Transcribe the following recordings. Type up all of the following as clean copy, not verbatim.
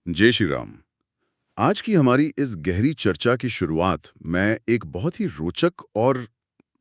जय श्री राम। आज की हमारी इस गहरी चर्चा की शुरुआत मैं एक बहुत ही रोचक और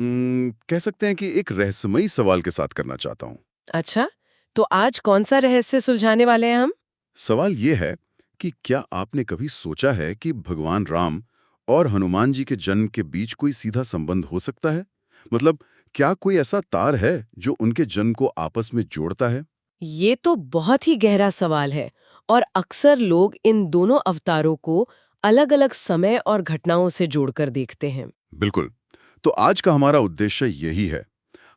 कह सकते हैं कि एक रहस्यमयी सवाल के साथ करना चाहता हूँ। अच्छा, तो आज कौन सा रहस्य सुलझाने वाले हैं हम? सवाल ये है कि क्या आपने कभी सोचा है कि भगवान राम और हनुमान जी के जन्म के बीच कोई सीधा संबंध हो सकता है? मतलब क्या कोई ऐसा तार है जो उनके जन्म को आपस में जोड़ता है? ये तो बहुत ही गहरा सवाल है और अक्सर लोग इन दोनों अवतारों को अलग-अलग समय और घटनाओं से जोड़कर देखते हैं। बिल्कुल। तो आज का हमारा उद्देश्य यही है।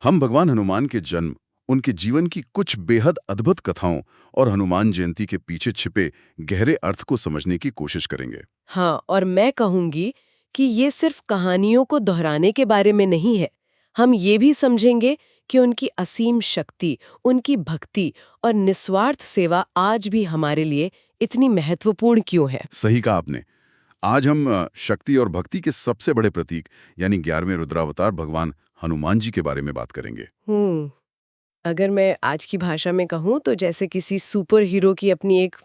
हम भगवान हनुमान के जन्म, उनके जीवन की कुछ बेहद अद्भुत कथाओं और हनुमान जयंती के पीछे छिपे गहरे अर्थ को समझने की कोशिश करेंगे। हाँ, और मैं कहूंगी कि ये सिर्फ कहानियों को दोहराने के बारे में नहीं है। हम ये भी समझेंगे कि उनकी असीम शक्ति, उनकी भक्ति और निस्वार्थ सेवा आज भी हमारे लिए इतनी महत्वपूर्ण क्यों है। सही कहा आपने। आज हम शक्ति और भक्ति के सबसे बड़े प्रतीक यानी 11वें रुद्रावतार भगवान हनुमान जी के बारे में बात करेंगे। हम्म अगर मैं आज की भाषा में कहूँ तो जैसे किसी सुपर हीरो की अपनी एक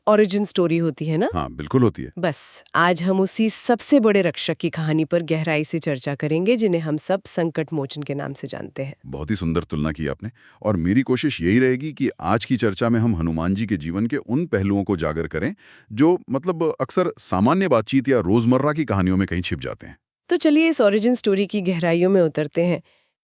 ओरिजिन स्टोरी होती है ना। हाँ, बिल्कुल होती है। बस आज हम उसी सबसे बड़े रक्षक की कहानी पर गहराई से चर्चा करेंगे जिन्हें हम सब संकट मोचन के नाम से जानते हैं। बहुत ही सुंदर तुलना की आपने। और मेरी कोशिश यही रहेगी कि आज की चर्चा में हम हनुमान जी के जीवन के उन पहलुओं को जागर करें जो मतलब अक्सर सामान्य बातचीत या रोजमर्रा की कहानियों में कहीं छिप जाते हैं। तो चलिए इस ओरिजिन स्टोरी की गहराइयों में उतरते हैं।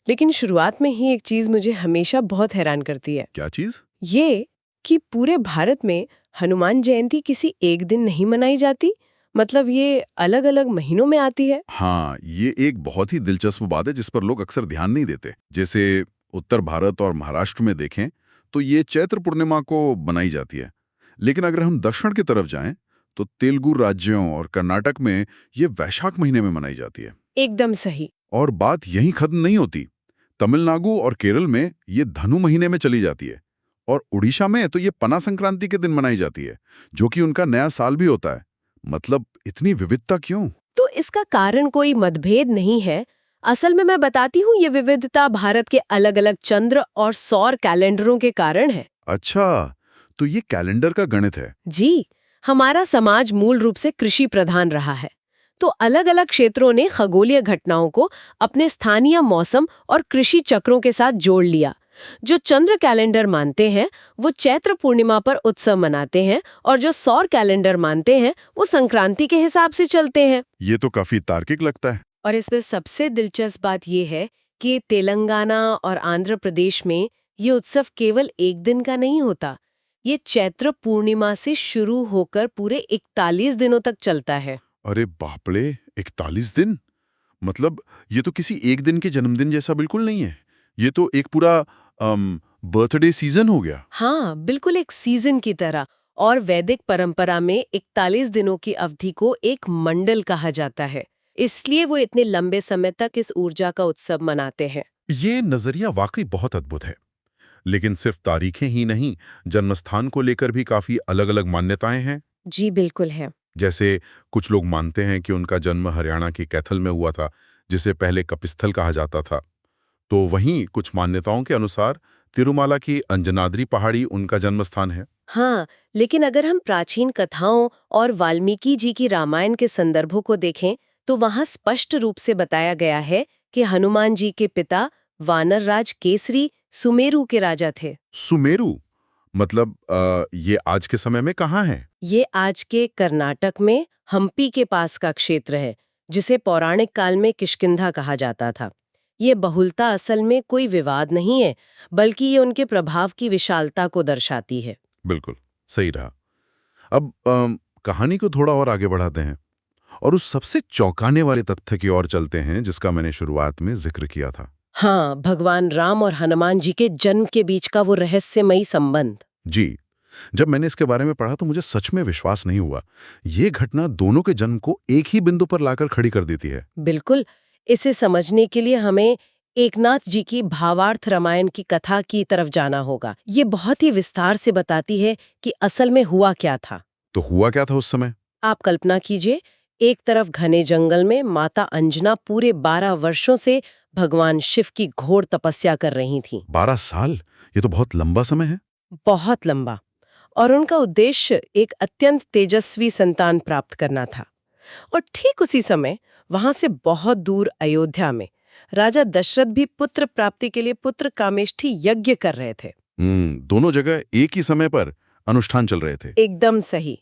लेकिन शुरुआत में ही एक चीज मुझे हमेशा बहुत हैरान करती है। क्या चीज? ये कि पूरे भारत में हनुमान जयंती किसी एक दिन नहीं मनाई जाती। मतलब ये अलग-अलग महीनों में आती है। हाँ, ये एक बहुत ही दिलचस्प बात है जिस पर लोग अक्सर ध्यान नहीं देते। जैसे उत्तर भारत और महाराष्ट्र में देखें तो ये चैत्र पूर्णिमा को बनाई जाती है। लेकिन अगर हम दक्षिण की तरफ जाएं तो तेलुगु राज्यों और कर्नाटक में ये वैशाख महीने में मनाई जाती है। एकदम सही। और बात यहीं खत्म नहीं होती। तमिलनाडु और केरल में ये धनु महीने में चली जाती है। और उड़ीसा में तो ये पना संक्रांति के दिन मनाई जाती है, जो कि उनका नया साल भी होता है। मतलब इतनी विविधता क्यों? तो इसका कारण कोई मतभेद नहीं है। असल में मैं बताती हूँ ये विविधता भारत के अलग-अलग चंद्र और सौर कैलेंडरों के कारण है। अच्छा, तो ये कैलेंडर का गणित है। जी, हमारा समाज मूल रूप से कृषि प्रधान रहा है। तो अलग-अलग क्षेत्रों ने खगोलीय घटनाओं को अपने स्थानीय मौसम और कृषि चक्रों के साथ जोड़ लिया। जो चंद्र कैलेंडर मानते हैं वो चैत्र पूर्णिमा पर उत्सव मनाते हैं और जो सौर कैलेंडर मानते हैं वो संक्रांति के हिसाब से चलते हैं। ये तो काफी तार्किक लगता है। और इसमें सबसे दिलचस्प बात यह है कि तेलंगाना और आंध्र प्रदेश में ये उत्सव केवल एक दिन का नहीं होता। ये चैत्र पूर्णिमा से शुरू होकर पूरे 41 दिनों तक चलता है। अरे बापरे, 41 दिन! मतलब ये तो किसी एक दिन के जन्मदिन जैसा बिल्कुल नहीं है। ये तो एक पूरा बर्थडे सीजन हो गया। हाँ, बिल्कुल एक सीजन की तरह। और वैदिक परंपरा में 41 दिनों की अवधि को एक मंडल कहा जाता है। इसलिए वो इतने लंबे समय तक इस ऊर्जा का उत्सव मनाते हैं। ये नजरिया वाकई बहुत अद्भुत है। लेकिन सिर्फ तारीखें ही नहीं, जन्मस्थान को लेकर भी काफी अलग-अलग मान्यताएं हैं। जी बिल्कुल है। जैसे कुछ लोग मानते हैं कि उनका जन्म हरियाणा के कैथल में हुआ था, जिसे पहले कपिस्थल कहा जाता था। तो वहीं कुछ मान्यताओं के अनुसार तिरुमाला की अंजनाद्री पहाड़ी उनका जन्म स्थान है। हाँ, लेकिन अगर हम प्राचीन कथाओं और वाल्मीकि जी की रामायण के संदर्भों को देखें, तो वहाँ स्पष्ट रूप से बताया गया है कि हनुमान जी के पिता वानर राज केसरी सुमेरु के राजा थे। सुमेरु? मतलब ये आज के समय में कहाँ है? ये आज के कर्नाटक में हम्पी के पास का क्षेत्र है, जिसे पौराणिक काल में किष्किंधा कहा जाता था। ये बहुलता असल में कोई विवाद नहीं है, बल्कि ये उनके प्रभाव की विशालता को दर्शाती है। बिल्कुल, सही रहा। अब कहानी को थोड़ा और आगे बढ़ाते हैं और उस सबसे चौंकाने वाले तथ्य की ओर चलते हैं जिसका मैंने शुरुआत में जिक्र किया था। हाँ, भगवान राम और हनुमान जी के जन्म के बीच का वो रहस्यमयी संबंध। जी, जब मैंने इसके बारे में पढ़ा तो मुझे सच में विश्वास नहीं हुआ। ये घटना दोनों के जन्म को एक ही बिंदु पर लाकर खड़ी कर देती है। बिल्कुल, इसे समझने के लिए हमें एकनाथ जी की भावार्थ रामायण की कथा की तरफ जाना होगा। ये बहुत ही विस्तार से बताती है कि असल में हुआ क्या था। तो हुआ क्या था उस समय? आप कल्पना कीजिए, एक तरफ घने जंगल में माता अंजना पूरे 12 वर्षों से भगवान शिव की घोर तपस्या कर रही थीं। 12 साल? ये तो बहुत लंबा समय है। बहुत लंबा। और उनका उद्देश्य एक अत्यंत तेजस्वी संतान प्राप्त करना था। और ठीक उसी समय वहां से बहुत दूर अयोध्या में राजा दशरथ भी पुत्र प्राप्ति के लिए पुत्र कामेष्ठी यज्ञ कर रहे थे। दोनों जगह एक ही समय पर अनुष्ठान चल रहे थे। एकदम सही।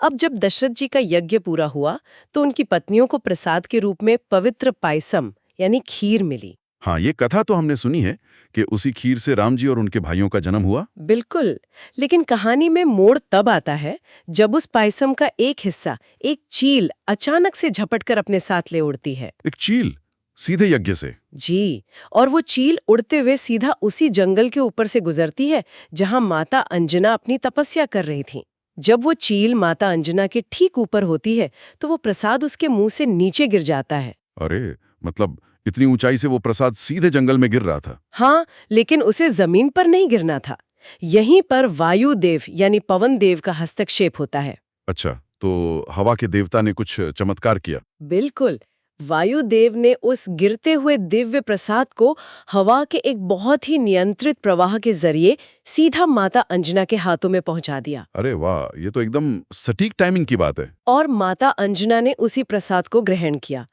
अब जब दशरथ जी का यज्ञ पूरा हुआ तो उनकी पत्नियों को प्रसाद के रूप में पवित्र पायसम यानी खीर मिली। हाँ, ये कथा तो हमने सुनी है कि उसी खीर से राम जी और उनके भाइयों का जन्म हुआ। बिल्कुल, लेकिन कहानी में मोड़ तब आता है जब उस पायसम का एक हिस्सा एक चील अचानक से झपटकर अपने साथ ले उड़ती है। एक चील सीधे यज्ञ से? जी, और वो चील उड़ते हुए सीधा उसी जंगल के ऊपर से गुजरती है जहां माता अंजना अपनी तपस्या कर रही थी। जब वो चील माता अंजना के ठीक ऊपर होती है तो वो प्रसाद उसके मुंह से नीचे गिर जाता है। अरे, मतलब इतनी ऊंचाई से वो प्रसाद सीधे जंगल में गिर रहा था? हाँ, लेकिन उसे जमीन पर नहीं गिरना था। यहीं पर वायुदेव यानी पवन देव का हस्तक्षेप होता है। अच्छा, तो हवा के देवता ने कुछ चमत्कार किया? बिल्कुल, वायुदेव ने उस गिरते हुए दिव्य प्रसाद को हवा के एक बहुत ही नियंत्रित प्रवाह के जरिए सीधा माता अंजना के हाथों में पहुंचा दिया। अरे वाह, ये तो एकदम सटीक टाइमिंग की बात है। और माता अंजना ने उसी प्रसाद को ग्रहण किया।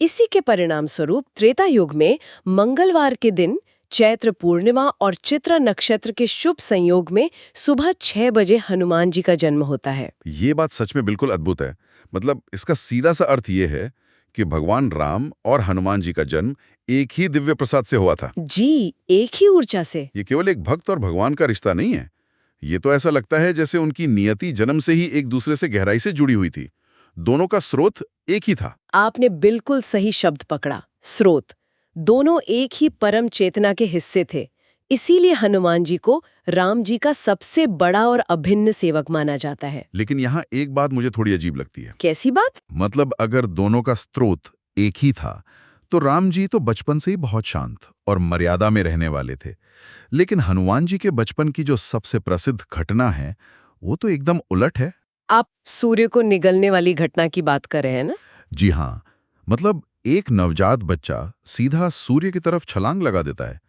इसी के परिणाम स्वरूप त्रेता युग में मंगलवार के दिन चैत्र पूर्णिमा और चित्रा नक्षत्र के शुभ संयोग में सुबह 6 बजे हनुमान जी का जन्म होता है। ये बात सच में बिल्कुल अद्भुत है। मतलब इसका सीधा सा अर्थ ये है कि भगवान राम और हनुमान जी का जन्म एक ही दिव्य प्रसाद से हुआ था। जी, एक ही ऊर्जा से। ये केवल एक भक्त और भगवान का रिश्ता नहीं है। ये तो ऐसा लगता है जैसे उनकी नियति जन्म से ही एक दूसरे से गहराई से जुड़ी हुई थी। दोनों का स्रोत एक ही था। आपने बिल्कुल सही शब्द पकड़ा, स्रोत। दोनों एक ही परम चेतना के हिस्से थे। इसीलिए हनुमान जी को राम जी का सबसे बड़ा और अभिन्न सेवक माना जाता है। लेकिन यहाँ एक बात मुझे थोड़ी अजीब लगती है। कैसी बात? मतलब अगर दोनों का स्रोत एक ही था तो राम जी तो बचपन से ही बहुत शांत और मर्यादा में रहने वाले थे। लेकिन हनुमान जी के बचपन की जो सबसे प्रसिद्ध घटना है वो तो एकदम उलट है। आप सूर्य को निगलने वाली घटना की बात कर रहे हैं ना? जी हाँ, मतलब एक नवजात बच्चा सीधा सूर्य की तरफ छलांग लगा देता है।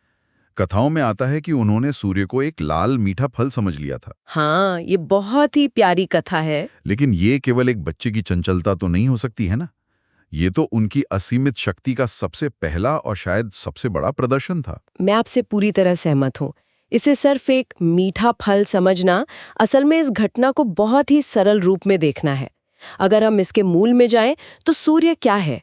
कथाओं में आता है कि उन्होंने सूर्य को एक लाल मीठा फल समझ लिया था। हाँ, ये बहुत ही प्यारी कथा है। लेकिन ये केवल एक बच्चे की चंचलता तो नहीं हो सकती है ना। ये तो उनकी असीमित शक्ति का सबसे पहला और शायद सबसे बड़ा प्रदर्शन था। मैं आपसे पूरी तरह सहमत हूँ। इसे सिर्फ एक मीठा फल समझना, असल में इस घटना को बहुत ही सरल रूप में देखना है। अगर हम इसके मूल में जाएं, तो सूर्य क्या है?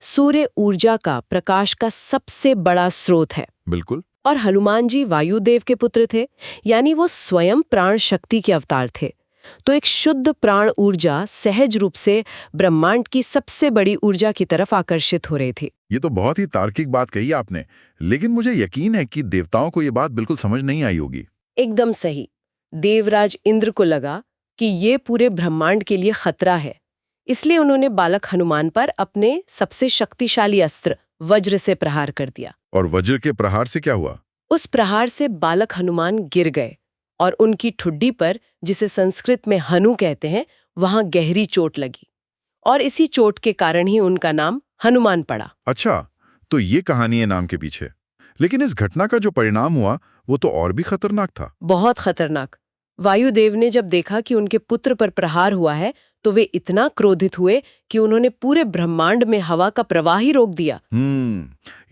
सूर्य ऊर्जा का, प्रकाश का सबसे बड़ा स्रोत है। बिल्कुल। और हनुमान जी वायुदेव के पुत्र थे, यानी वो स्वयं प्राण शक्ति के अवतार थे। तो एक शुद्ध प्राण ऊर्जा सहज रूप से ब्रह्मांड की सबसे बड़ी ऊर्जा की तरफ आकर्षित हो रही थी। ये तो बहुत ही तार्किक बात कही आपने, लेकिन मुझे यकीन है कि देवताओं को ये बात बिल्कुल समझ नहीं आई होगी। एकदम सही। देवराज इंद्र को लगा कि ये पूरे ब्रह्मांड के लिए खतरा है, इसलिए उन्होंने बालक हनुमान पर अपने सबसे शक्तिशाली अस्त्र वज्र से प्रहार कर दिया। और वज्र के प्रहार से क्या हुआ? उस प्रहार से बालक हनुमान गिर गए और उनकी ठुड्डी पर, जिसे संस्कृत में हनु कहते हैं, वहां गहरी चोट लगी। और इसी चोट के कारण ही उनका नाम हनुमान पड़ा। अच्छा, तो ये कहानी है नाम के पीछे। लेकिन इस घटना का जो परिणाम हुआ वो तो और भी खतरनाक था। बहुत खतरनाक। वायुदेव ने जब देखा कि उनके पुत्र पर प्रहार हुआ है तो वे इतना क्रोधित हुए कि उन्होंने पूरे ब्रह्मांड में हवा का प्रवाह ही रोक दिया।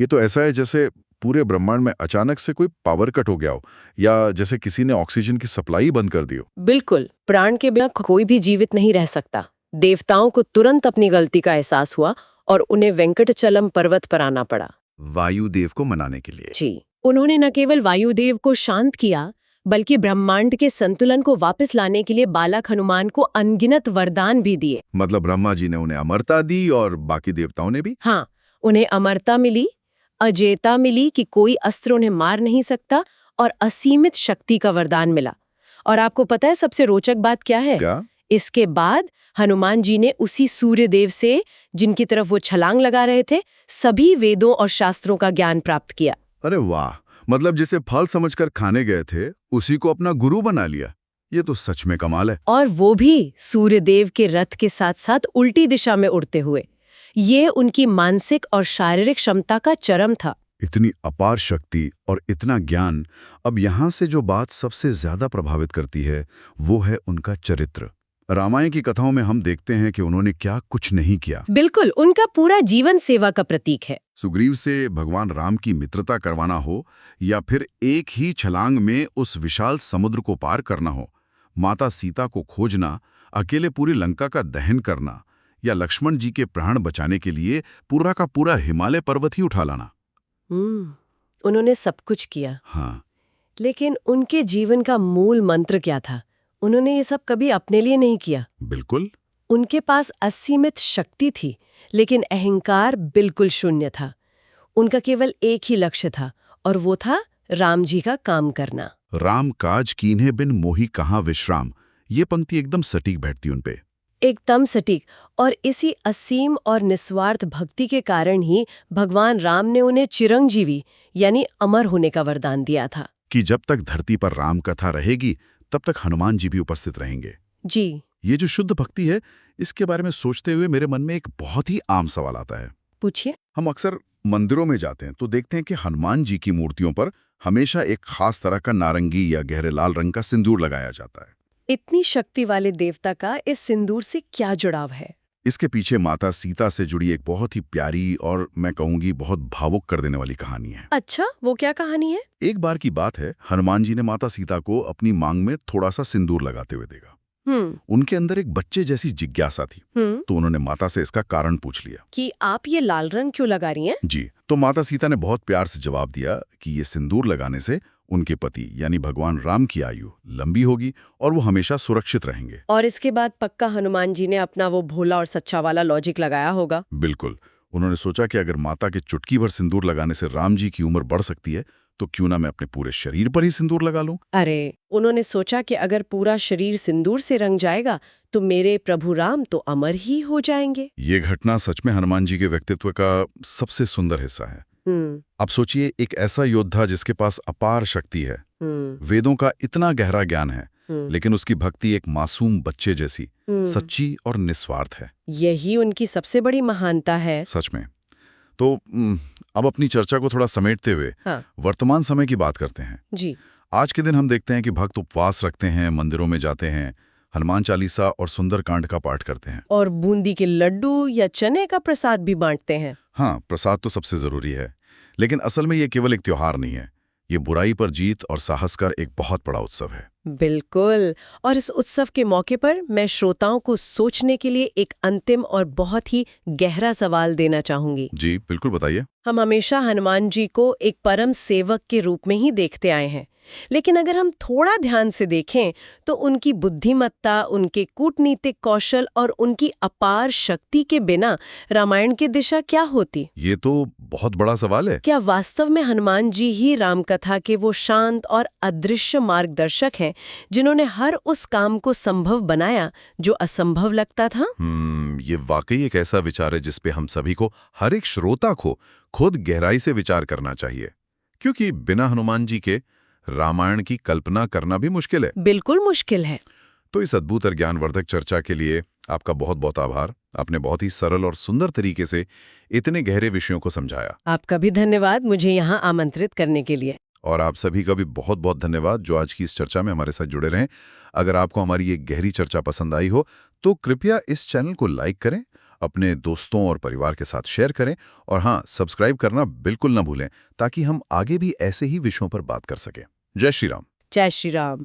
ये तो ऐसा है जैसे पूरे ब्रह्मांड में अचानक से कोई पावर कट हो गया हो, या जैसे किसी ने ऑक्सीजन की सप्लाई बंद कर दी हो। बिल्कुल, प्राण के बिना कोई भी जीवित नहीं रह सकता। देवताओं को तुरंत अपनी गलती का एहसास हुआ और उन्हें वेंकटचलम पर्वत पर आना पड़ा वायुदेव को मनाने के लिए। जी, उन्होंने न केवल वायुदेव को शांत किया, बल्कि ब्रह्मांड के संतुलन को वापस लाने के लिए बालक हनुमान को अनगिनत वरदान भी दिए। मतलब ब्रह्मा जी ने उन्हें अमरता दी और बाकी देवताओं ने भी? हाँ, उन्हें अमरता मिली, अजेयता मिली कि कोई अस्त्र उन्हें मार नहीं सकता, और असीमित शक्ति का वरदान मिला। और आपको पता है सबसे रोचक बात क्या है? क्या? इसके बाद हनुमान जी ने उसी सूर्य देव से, जिनकी तरफ वो छलांग लगा रहे थे, सभी वेदों और शास्त्रों का ज्ञान प्राप्त किया। अरे वाह, मतलब जिसे फल समझकर खाने गए थे उसी को अपना गुरु बना लिया। ये तो सच में कमाल है। और वो भी सूर्य देव के रथ के साथ साथ उल्टी दिशा में उड़ते हुए। ये उनकी मानसिक और शारीरिक क्षमता का चरम था। इतनी अपार शक्ति और इतना ज्ञान। अब यहाँ से जो बात सबसे ज्यादा प्रभावित करती है वो है उनका चरित्र। रामायण की कथाओं में हम देखते हैं कि उन्होंने क्या कुछ नहीं किया। बिल्कुल, उनका पूरा जीवन सेवा का प्रतीक है। सुग्रीव से भगवान राम की मित्रता करवाना हो या फिर एक ही छलांग में उस विशाल समुद्र को पार करना हो, माता सीता को खोजना, अकेले पूरी लंका का दहन करना, या लक्ष्मण जी के प्राण बचाने के लिए पूरा का पूरा हिमालय पर्वत ही उठा लाना। उन्होंने सब कुछ किया। हाँ, लेकिन उनके जीवन का मूल मंत्र क्या था? उन्होंने ये सब कभी अपने लिए नहीं किया। बिल्कुल। उनके पास असीमित शक्ति थी, लेकिन अहंकार बिल्कुल शून्य था। उनका केवल एक ही लक्ष्य था, और वो था राम जी का काम करना। राम काज कीन्हे बिन मोहि कहाँ विश्राम, ये पंक्ति एकदम सटीक बैठती उन पे। एकदम सटीक। और इसी असीम और निस्वार्थ भक्ति के कारण ही भगवान राम ने उन्हें चिरंजीवी यानी अमर होने का वरदान दिया था कि जब तक धरती पर राम कथा रहेगी तब तक हनुमान जी भी उपस्थित रहेंगे। जी। ये जो शुद्ध भक्ति है, इसके बारे में सोचते हुए मेरे मन में एक बहुत ही आम सवाल आता है। पूछिए। हम अक्सर मंदिरों में जाते हैं तो देखते हैं कि हनुमान जी की मूर्तियों पर हमेशा एक खास तरह का नारंगी या गहरे लाल रंग का सिंदूर लगाया जाता है। इतनी शक्ति वाले देवता का इस सिंदूर से क्या जुड़ाव है? इसके पीछे माता सीता से जुड़ी एक बहुत ही प्यारी और मैं कहूंगी बहुत भावुक कर देने वाली कहानी है। अच्छा, वो क्या कहानी है? एक बार की बात है, हनुमान जी ने माता सीता को अपनी मांग में थोड़ा सा सिंदूर लगाते हुए देखा। उनके अंदर एक बच्चे जैसी जिज्ञासा थी। तो उन्होंने माता से इसका कारण पूछ लिया कि आप ये लाल रंग क्यों लगा रही हैं? जी। तो माता सीता ने बहुत प्यार से जवाब दिया कि ये सिंदूर लगाने से उनके पति यानी भगवान राम की आयु लंबी होगी और वो हमेशा सुरक्षित रहेंगे। और इसके बाद पक्का हनुमान जी ने अपना वो भोला और सच्चा वाला लॉजिक लगाया होगा। बिल्कुल। उन्होंने सोचा कि अगर माता के चुटकी भर सिंदूर लगाने से राम जी की उम्र बढ़ सकती है तो क्यों ना मैं अपने पूरे शरीर पर ही सिंदूर लगा लूं। अरे, उन्होंने सोचा कि अगर पूरा शरीर सिंदूर से रंग जाएगा तो मेरे प्रभु राम तो अमर ही हो जाएंगे। ये घटना सच में हनुमान जी के व्यक्तित्व का सबसे सुंदर हिस्सा है। अब सोचिए, एक ऐसा योद्धा जिसके पास अपार शक्ति है, वेदों का इतना गहरा ज्ञान है, लेकिन उसकी भक्ति एक मासूम बच्चे जैसी सच्ची और निस्वार्थ है। यही उनकी सबसे बड़ी महानता है। सच में। तो अब अपनी चर्चा को थोड़ा समेटते हुए वर्तमान समय की बात करते हैं। जी। आज के दिन हम देखते हैं कि भक्त उपवास रखते हैं, मंदिरों में जाते हैं, हनुमान चालीसा और सुंदरकांड का पाठ करते हैं, और बूंदी के लड्डू या चने का प्रसाद भी बांटते हैं। हाँ, प्रसाद तो सबसे जरूरी है, लेकिन असल में ये केवल एक त्योहार नहीं है। ये बुराई पर जीत और साहस का एक बहुत बड़ा उत्सव है। बिल्कुल। और इस उत्सव के मौके पर मैं श्रोताओं को सोचने के लिए एक अंतिम और बहुत ही गहरा सवाल देना चाहूंगी। जी बिल्कुल, बताइए। हम हमेशा हनुमान जी को एक परम सेवक के रूप में ही देखते आए हैं, लेकिन अगर हम थोड़ा ध्यान से देखें तो उनकी बुद्धिमत्ता, उनके कूटनीतिक कौशल और उनकी अपार शक्ति के बिना रामायण की दिशा क्या होती? ये तो बहुत बड़ा सवाल है। क्या वास्तव में हनुमान जी ही रामकथा के वो शांत और अदृश्य मार्गदर्शक हैं जिन्होंने हर उस काम को संभव बनाया जो असंभव लगता था? ये वाकई एक ऐसा विचार है जिस पे हम सभी को, हर एक श्रोता को खुद गहराई से विचार करना चाहिए, क्योंकि बिना हनुमान जी के रामायण की कल्पना करना भी मुश्किल है। बिल्कुल मुश्किल है। तो इस अद्भुत और ज्ञानवर्धक चर्चा के लिए आपका बहुत बहुत आभार। आपने बहुत ही सरल और सुंदर तरीके से इतने गहरे विषयों को समझाया। आपका भी धन्यवाद मुझे यहाँ आमंत्रित करने के लिए। और आप सभी का भी बहुत बहुत धन्यवाद जो आज की इस चर्चा में हमारे साथ जुड़े रहें। अगर आपको हमारी ये गहरी चर्चा पसंद आई हो तो कृपया इस चैनल को लाइक करें, अपने दोस्तों और परिवार के साथ शेयर करें, और हाँ, सब्सक्राइब करना बिल्कुल न भूलें ताकि हम आगे भी ऐसे ही विषयों पर बात कर सकें। जय श्री राम। जय श्री राम।